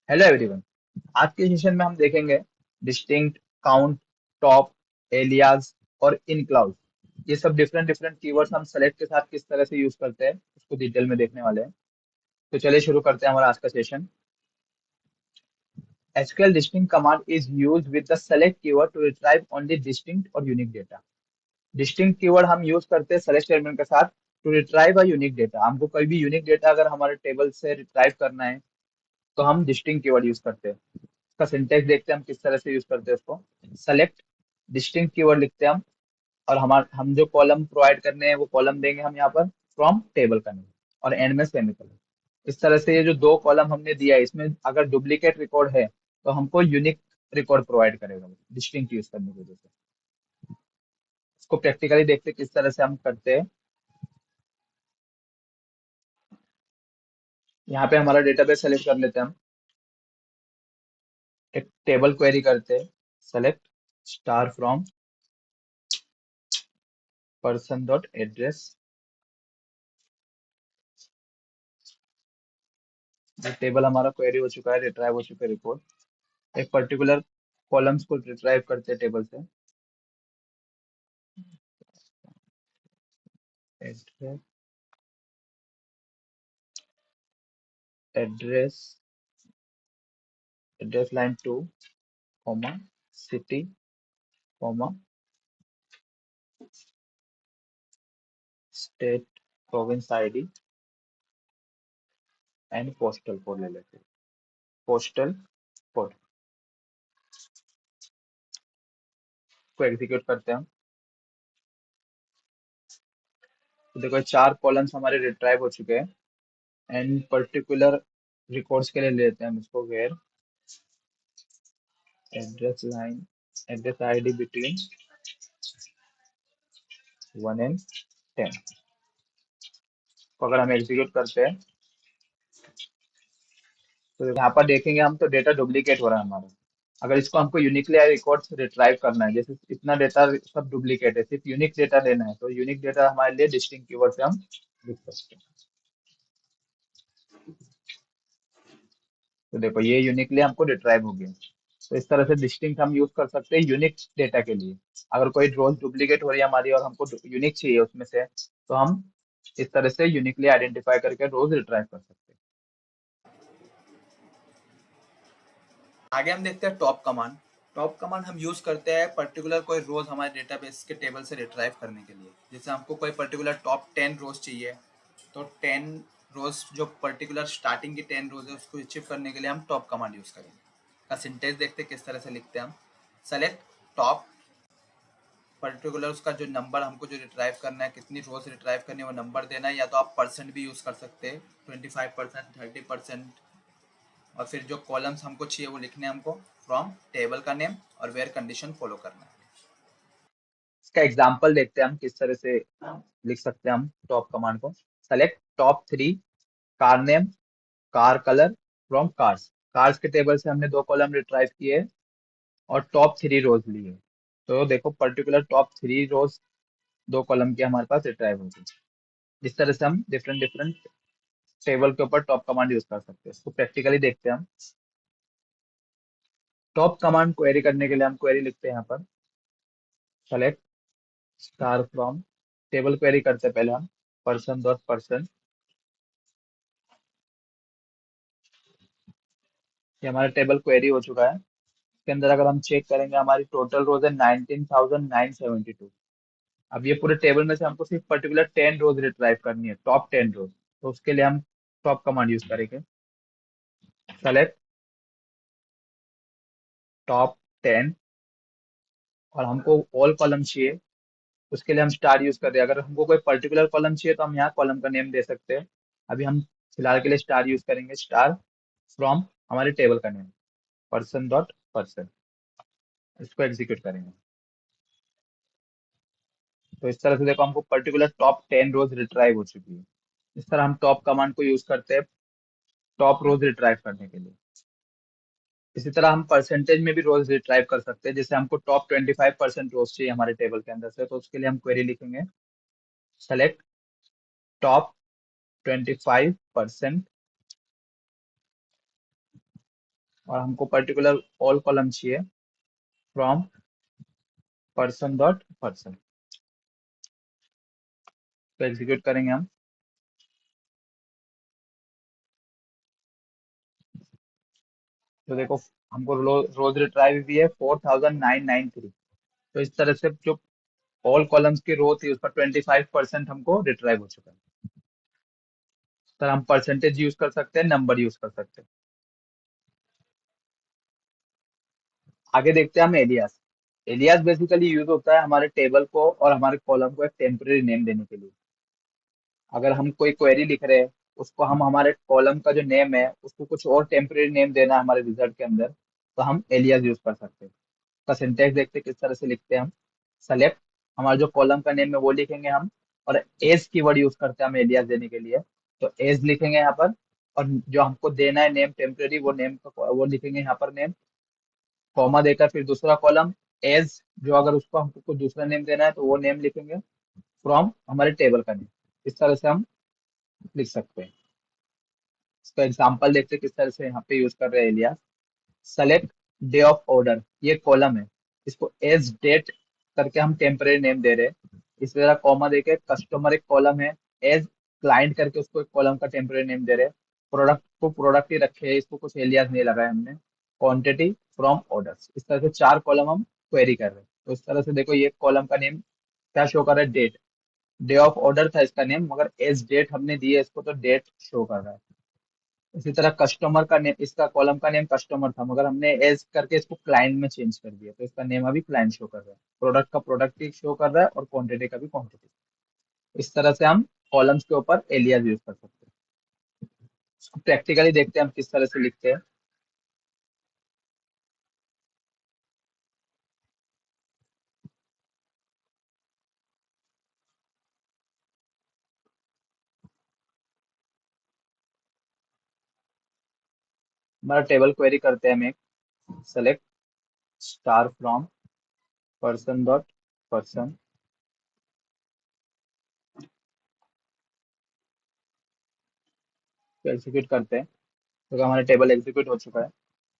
Hello everyone. आज के session में हम देखेंगे डिस्टिंक्ट, काउंट, टॉप, एलियास और इन क्लाउड। ये सब डिफरेंट डिफरेंट कीवर्ड्स हम सेलेक्ट के साथ किस तरह से यूज करते हैं उसको डिटेल में देखने वाले हैं। तो चलिए शुरू करते हैं हमारा आज का session. SQL distinct command is used with the select keyword to retrieve only distinct और यूनिक डेटा। डिस्टिंक्ट कीवर्ड हम यूज करते हैं सेलेक्ट स्टेटमेंट के साथ to retrieve a unique data. हमको कोई भी यूनिक डेटा अगर हमारे टेबल से रिट्राइव करना है तो हम डिस्टिंक्ट कीवर्ड यूज करते हैं। इसका सिंटेक्स देखते हैं हम किस तरह से यूज करते हैं उसको। सेलेक्ट डिस्टिंक्ट कीवर्ड लिखते हैं हम, और हम जो कॉलम प्रोवाइड करने हैं वो कॉलम देंगे हम यहाँ पर फ्रॉम टेबल का नेम, और एंड में सेमीकोलन। इस तरह से ये जो दो कॉलम हमने दिया है इसमें अगर डुप्लीकेट रिकॉर्ड है तो हमको यूनिक रिकॉर्ड प्रोवाइड करेगा डिस्टिंक्ट यूज करने की वजह से। इसको प्रैक्टिकली देखते हैं किस तरह से हम करते हैं। यहाँ पे हमारा डेटाबेस सेलेक्ट कर लेते हैं हम। एक टेबल क्वेरी करते हैं। Select star from person dot address. जो टेबल हमारा क्वेरी हो चुका है, रिट्राइव हो चुका है रिपोर्ट। एक पर्टिकुलर कॉलम्स को रिट्राइव करते हैं टेबल से। Address, address, address line 2, comma, city, comma, state, province ID and postal code ले लेते हैं। पोस्टल कोड को एग्जीक्यूट करते हैं हम। तो देखो चार कॉलम्स हमारे रिट्राइव हो चुके हैं। एंड पर्टिकुलर रिकॉर्ड्स के लिए लेते हैं हम इसको। Where address line, address ID between 1 and 10 को अगर हम एग्जीक्यूट करते हैं तो यहाँ पर देखेंगे हम तो डेटा डुप्लीकेट हो रहा है हमारा। अगर इसको हमको यूनिकली रिकॉर्ड रिट्राइव करना है, जैसे इतना डेटा सब डुप्लीकेट है, सिर्फ यूनिक डेटा लेना है, तो यूनिक डेटा हमारे लिए डिस्टिंक्ट कीवर्ड से हम लिख सकते हैं। तो देखो ये यूनिकली हमको रिट्राइव हो गया। तो इस तरह से डिस्टिंक्ट हम यूज कर सकते हैं यूनिक डेटा के लिए। अगर कोई रोज डुप्लीकेट हो रही है हमारी और हमको यूनिक चाहिए उसमें से, तो हम इस तरह से यूनिकली आइडेंटिफाई करके रोज रिट्राइव कर सकते हैं। आगे हम देखते हैं टॉप कमांड। टॉप कमांड हम यूज करते हैं पर्टिकुलर कोई रोज हमारे डेटाबेस के टेबल से रिट्राइव करने के लिए। जैसे हमको कोई पर्टिकुलर टॉप 10 रोज चाहिए, तो 10 रोज जो पर्टिकुलर स्टार्टिंग की 10 रोज है उसको अचीव करने के लिए हम टॉप कमांड यूज करेंगे। का सिंटेक्स देखते हैं किस तरह से लिखते हैं हम। सेलेक्ट टॉप, पर्टिकुलर उसका जो नंबर हमको जो रिट्राइव करना है, कितनी रोज रिट्राइव करनी है वो नंबर देना है, या तो आप परसेंट भी यूज कर सकते हैं, 25%, 30%। और फिर जो कॉलम्स हमको चाहिए वो लिखने हैं हमको फ्रॉम टेबल का नेम, और वेयर कंडीशन फॉलो करना है। इसका एग्जाम्पल देखते हैं हम किस तरह से लिख सकते हैं हम टॉप कमांड को। Select top 3 car name, car colour from cars. Cars के टेबल से हमने दो कॉलम रिट्राइव किए और टॉप 3 रोज लिए। तो देखो पर्टिकुलर टॉप 3 रोज दो कॉलम के हमारे पास रिट्राइव होगी। इस तरह से हम डिफरेंट डिफरेंट टेबल के ऊपर टॉप कमांड यूज कर सकते हैं। इसको प्रैक्टिकली देखते हैं हम। टॉप कमांड क्वेरी करने के लिए हम क्वेरी लिखते हैं यहाँ पर। Select star from, table query करते हैं पहले हम। पर्सन डॉट पर्सन, ये हमारा टेबल क्वेरी हो चुका है। इसके अंदर अगर हम चेक करेंगे हमारी टोटल रोज है 19,972। अब ये पूरे टेबल में से हमको सिर्फ पर्टिकुलर 10 रोज रिट्राइव करनी है, टॉप 10 रोज। तो उसके लिए हम टॉप कमांड यूज करेंगे। सेलेक्ट टॉप 10, और हमको ऑल कॉलम चाहिए, उसके लिए हम स्टार यूज कर रहे हैं। अगर हमको कोई पर्टिकुलर कॉलम चाहिए तो हम यहाँ कॉलम का नेम दे सकते हैं। अभी हम फिलहाल के लिए स्टार यूज करेंगे। स्टार फ्रॉम हमारे टेबल का नेम, पर्सन डॉट पर्सन। इसको एग्जीक्यूट करेंगे। तो इस तरह से देखो हमको पर्टिकुलर टॉप 10 रोज रिट्राइव हो चुकी है। इस तरह हम टॉप कमांड को यूज करते हैं टॉप रोज रिट्राइव करने के लिए। इसी तरह हम परसेंटेज में भी रोज रिट्राइव कर सकते हैं। जैसे हमको टॉप 25% रोज चाहिए हमारे टेबल के अंदर से, तो उसके लिए हम क्वेरी लिखेंगे। सेलेक्ट टॉप 25% और हमको पर्टिकुलर ऑल कॉलम चाहिए फ्रॉम पर्सन डॉट पर्सन। तो एग्जीक्यूट करेंगे हम। तो देखो हमको रोज रिट्राइव भी है 4993। तो इस तरह से जो ऑल कॉलम्स की रो थी उस पर 25% हमको रिट्राइव हो चुका है। सर हम परसेंटेज यूज कर सकते हैं, नंबर यूज कर सकते हैं। आगे देखते हैं हम एलियास। एलियास बेसिकली यूज होता है हमारे टेबल को और हमारे कॉलम को एक टेम्पररी नेम देने के लिए। अगर हम कोई क्वेरी लिख रहे हैं, उसको हम हमारे कॉलम का जो नेम है उसको कुछ और टेम्पररी नेम देना है हमारे रिजल्ट के अंदर, तो हम एलियास यूज कर सकते हैं। का सिंटेक्स देखते हैं किस तरह से लिखते हैं हम। सेलेक्ट, हमारा जो कॉलम का नेम है वो लिखेंगे हम, और एज कीवर्ड यूज करते हैं हम एलियास देने के लिए। तो एज लिखेंगे यहाँ पर, और जो हमको देना है नेम टेम्पररी, वो नेम का वो लिखेंगे यहाँ पर नेम, कॉमा देकर फिर दूसरा कॉलम एज, जो अगर उसको हमको कुछ दूसरा नेम देना है तो वो नेम लिखेंगे फ्रॉम हमारे टेबल का नेम। इस तरह से हम लिख सकते हैं। इसका एग्जाम्पल देखते हैं किस तरह से यहाँ पे यूज कर रहे हैं alias. Select day of order, ये कॉलम है, इसको एज डेट करके हम टेम्परेरी नेम दे रहे हैं। इसी तरह कॉमा देके कस्टमर एक कॉलम है, एज क्लाइंट करके उसको एक कॉलम का टेम्परेरी नेम दे रहे हैं। प्रोडक्ट को प्रोडक्ट ही रखे हैं, इसको कुछ एलियास नहीं लगाया हमने। क्वांटिटी फ्रॉम ऑर्डर्स, इस तरह से चार कॉलम हम क्वेरी कर रहे हैं। तो इस तरह से देखो ये कॉलम का नेम क्या शो कर रहा है, डेट। डे ऑफ ऑर्डर था इसका नेम, मगर एज डेट हमने दी है इसको, तो डेट शो कर रहा है। इसी तरह कस्टमर का नेम, इसका कॉलम का नेम कस्टमर था, मगर हमने एज करके इसको क्लाइंट में चेंज कर दिया, तो इसका नेम अभी क्लाइंट शो कर रहा है। प्रोडक्ट का प्रोडक्ट ही शो कर रहा है और क्वांटिटी का भी क्वांटिटी। इस तरह से हम कॉलम्स के ऊपर एलियास यूज कर सकते हैं। इसको प्रैक्टिकली देखते हैं हम किस तरह से लिखते हैं। हमारा टेबल क्वेरी करते हैं हम एक। Select star from person dot person, execute करते हैं। तो हमारा टेबल एग्जीक्यूट हो चुका है।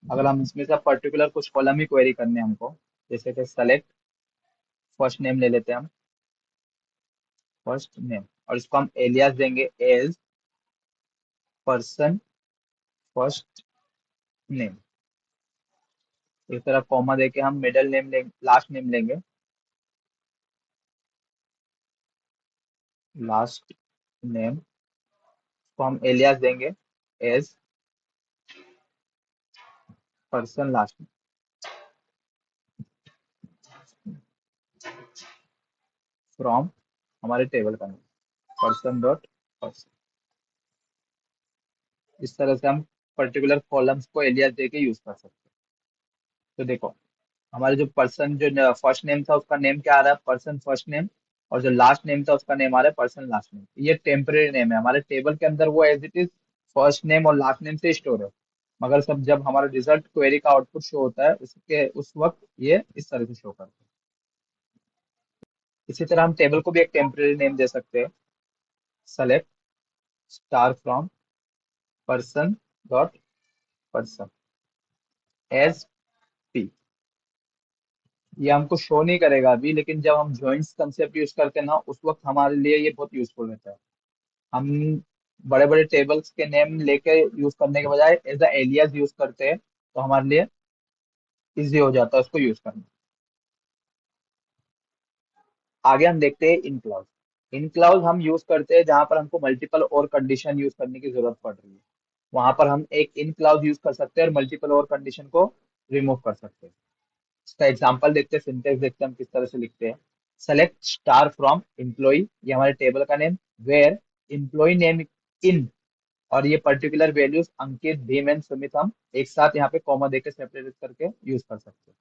अगर हम इसमें से पर्टिकुलर कुछ कॉलम ही क्वेरी करने हैं हमको, जैसे कि सेलेक्ट फर्स्ट नेम ले लेते हैं हम, फर्स्ट नेम, और इसको हम एलियास देंगे एज पर्सन फर्स्ट नेम। इस तरह कॉमा देके हम मिडिल नेम लेंगे, लास्ट नेम लेंगे, लास्ट नेम को हम एलियास देंगे as person last name from हमारे टेबल का नेम पर्सन डॉट पर्सन। इस तरह से हम पर्टिकुलर कॉलम्स को एलियास देके यूज कर सकते हैं। तो देखो हमारे जो पर्सन जो फर्स्ट नेम था उसका नेम क्या आ रहा है, पर्सन फर्स्ट नेम, और जो लास्ट नेम था उसका नेम आ रहा है पर्सन लास्ट नेम। ये टेम्परेरी नेम है, हमारे टेबल के अंदर वो as it is first name और लास्ट नेम से स्टोर है, मगर सब जब हमारा रिजल्ट क्वेरी का आउटपुट शो होता है उसके उस वक्त ये इस तरह से शो करता है। इसी तरह हम टेबल को भी एक टेम्परेरी नेम दे सकते हैं। Select star from person dot person as P. ये हमको शो नहीं करेगा अभी, लेकिन जब हम जॉइंट्स कंसेप्ट यूज करते हैं ना उस वक्त हमारे लिए ये बहुत यूजफुल रहता है। हम बड़े बड़े टेबल्स के नेम लेके यूज करने के बजाय एज अ एलियास यूज करते हैं, तो हमारे लिए इजी हो जाता है उसको यूज करना। आगे हम देखते हैं इन क्लाउज। इन क्लाउज हम यूज करते हैं जहां पर हमको मल्टीपल और कंडीशन यूज करने की जरूरत पड़ रही है, वहां पर हम एक इन क्लाउज यूज कर सकते हैं और मल्टीपल और कंडीशन को रिमूव कर सकते हैं। इसका एग्जांपल देखते हैं, सिंटेक्स देखते हैं हम किस तरह से लिखते हैं। सेलेक्ट स्टार फ्रॉम एम्प्लॉय, ये हमारे टेबल का name, where employ name in, और ये particular values Ankit Bhim and Sumit हम एक साथ यहाँ पे कॉमा देके सेपरेट करके यूज कर सकते हैं।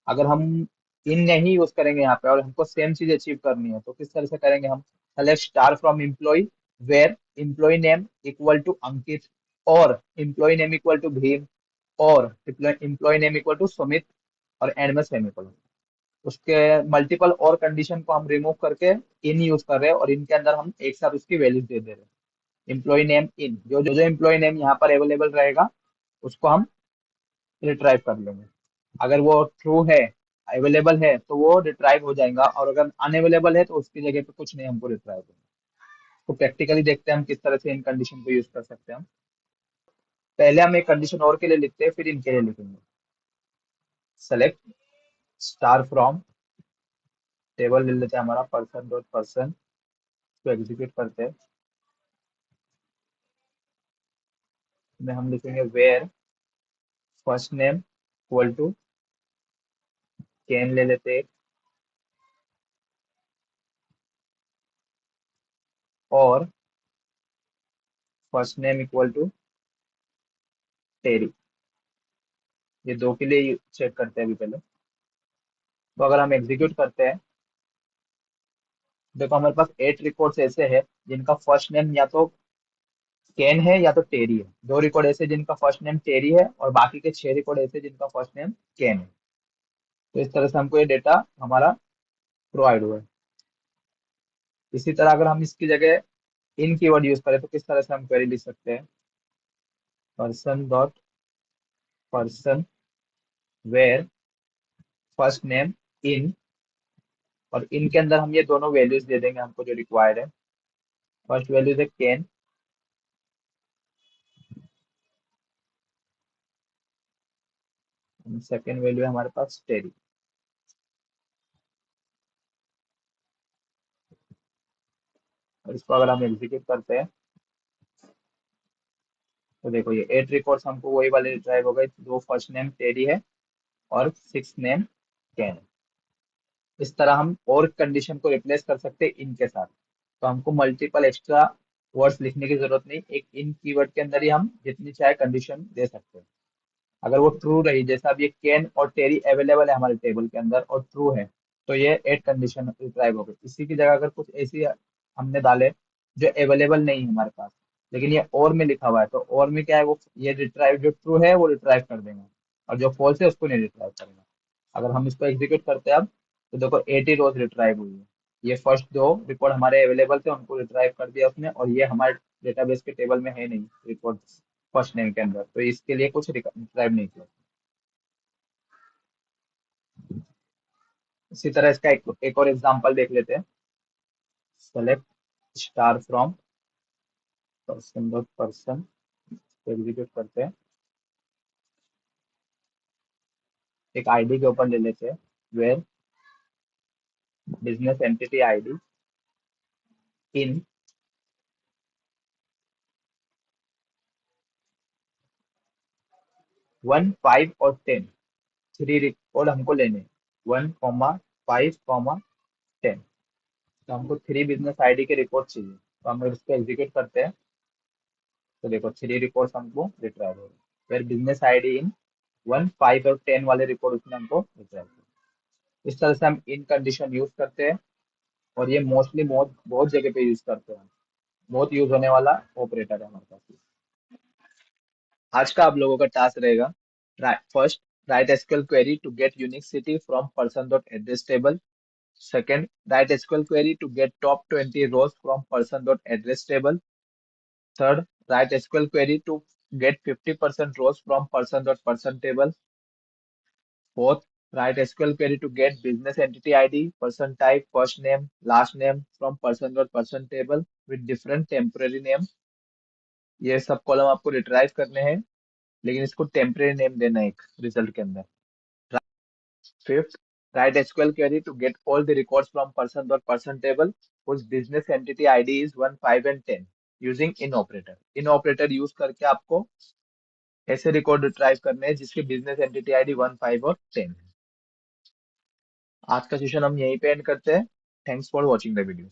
अगर हम इन नहीं यूज करेंगे यहाँ पे और हमको सेम चीज अचीव करनी है तो किस तरह से करेंगे हम। Select star from employ where employ name equal to Ankit, और employ name equal to Bhim, और employ name equal to Sumit, और एंड में सेमीकोलन। उसके मल्टीपल और कंडीशन को हम रिमूव करके इन यूज कर रहे हैं, और इनके अंदर हम एक साथ उसकी वैल्यूज दे दे रहे हैं। एम्प्लॉय नेम इन, जो जो एम्प्लॉय नेम यहाँ पर अवेलेबल रहेगा उसको हम रिट्राइव कर लेंगे। अगर वो ट्रू है, अवेलेबल है, तो वो रिट्राइव हो जाएगा, और अगर अनअवेलेबल है तो उसकी जगह पे कुछ नहीं हमको रिट्राइव होगा। तो प्रैक्टिकली देखते हैं हम किस तरह से इन कंडीशन को यूज कर सकते हैं हम। पहले हम एक कंडीशन और के लिए लिखते हैं, फिर इनके लिए लिखेंगे। सेलेक्ट स्टार फ्रॉम, टेबल ले लेते हैं हमारा पर्सन डॉट पर्सन, इसको एग्जीक्यूट करते हैं। में हम लिखेंगे where first name equal to Ken ले लेते हैं, और first name equal to Terry. ये दो के लिए चेक करते हैं अभी पहले। तो अगर हम एग्जीक्यूट करते हैं, देखो हमारे पास 8 रिकॉर्ड्स ऐसे हैं जिनका फर्स्ट नेम या तो केन है या तो टेरी है। 2 रिकॉर्ड ऐसे जिनका फर्स्ट नेम टेरी है, और बाकी के 6 रिकॉर्ड ऐसे जिनका फर्स्ट नेम केन है। तो इस तरह से हमको ये डेटा हमारा प्रोवाइड हुआ है। इसी तरह अगर हम इसकी जगह इन कीवर्ड यूज करें तो किस तरह से हम क्वेरी लिख सकते हैं। Person dot person where first name in, और इन के अंदर हम ये दोनों वैल्यूज दे देंगे हमको जो रिक्वायर्ड है। फर्स्ट वैल्यू है केन, सेकेंड वैल्यू है हमारे पास टेरी। और इसको अगर हम एग्जीक्यूट करते हैं, तो देखो ये 8 रिकॉर्ड्स हमको वही वाले रिट्राइव हो गए, दो फर्स्ट नेम टेरी है और 6 नेम कैन है। इस तरह हम और कंडीशन को रिप्लेस कर सकते हैं इन के साथ। तो हमको मल्टीपल एक्स्ट्रा वर्ड्स लिखने की जरूरत नहीं, एक इन कीवर्ड के अंदर ही हम जितनी चाहे कंडीशन दे सकते हैं। अगर वो ट्रू रही, जैसा अब ये कैन और टेरी अवेलेबल है हमारे टेबल के अंदर और ट्रू है, तो ये 8 कंडीशन रिट्राइव हो गई। इसी की जगह अगर कुछ ऐसी हमने डाले जो अवेलेबल नहीं है हमारे पास, लेकिन ये और में लिखा हुआ है, तो और में क्या है, वो ये रिट्राइव जो ट्रू है वो रिट्राइव कर देंगे, और जो फॉल्स है उसको नहीं रिट्राइव करेंगे। अगर हम इसको एग्जीक्यूट करते हैं अब, तो देखो 80 रोज रिट्राइव हुई है। ये फर्स्ट 2 रिकॉर्ड हमारे अवेलेबल थे, उनको रिट्राइव कर दिया उसने, और ये हमारे डेटाबेस के टेबल में है नहीं रिकॉर्ड फर्स्ट नेम के अंदर, तो इसके लिए कुछ रिट्राइव नहीं किया। इसी तरह इसका एक और एग्जांपल देख लेते हैं। Select star from person dot person, execute करते हैं। एक आईडी के ऊपर ले लेते हैं, where business entity ID in 1, 5 और 10, 3 रिकॉर्ड हमको लेने हैं। 1, 5, 10, तो हमको 3 बिजनेस आईडी के रिकॉर्ड चाहिए। तो हम इसको एग्जीक्यूट करते हैं, तो देखो 3 रिकॉर्ड हमको रिट्राइव हो गए। फिर बिजनेस आईडी इन 1, 5 और 10 वाले रिकॉर्ड उसने हमको रिट्राइव किया। इस तरह से हम इन कंडीशन यूज करते हैं, और ये मोस्टली बहुत बहुत जगह पे यूज करते हैं, बहुत यूज होने वाला ऑपरेटर है हमारे पास। आज का आप लोगों का टास्क रहेगा, first, write SQL query to get unique city from person dot address table. Second, write SQL query to get top 20 rows from person dot address table. Third, write SQL query to get 50% rows from person dot person table. Fourth, write SQL query to get business entity ID, person type, first name, last name from person dot person table with different temporary name। ये सब column आपको retrieve करने हैं, लेकिन इसको temporary name देना है एक रिजल्ट के अंदर। Fifth, write SQL query to get all the records from person dot person table whose business entity ID is 1, 5 and 10 using in operator। In operator use करके आपको ऐसे रिकॉर्ड रिट्राइव करने हैं जिसके बिजनेस एंटिटी आईडी 1, 5 और 10 है। आज का सेशन हम यहीं पे एंड करते हैं। Thanks for watching the video.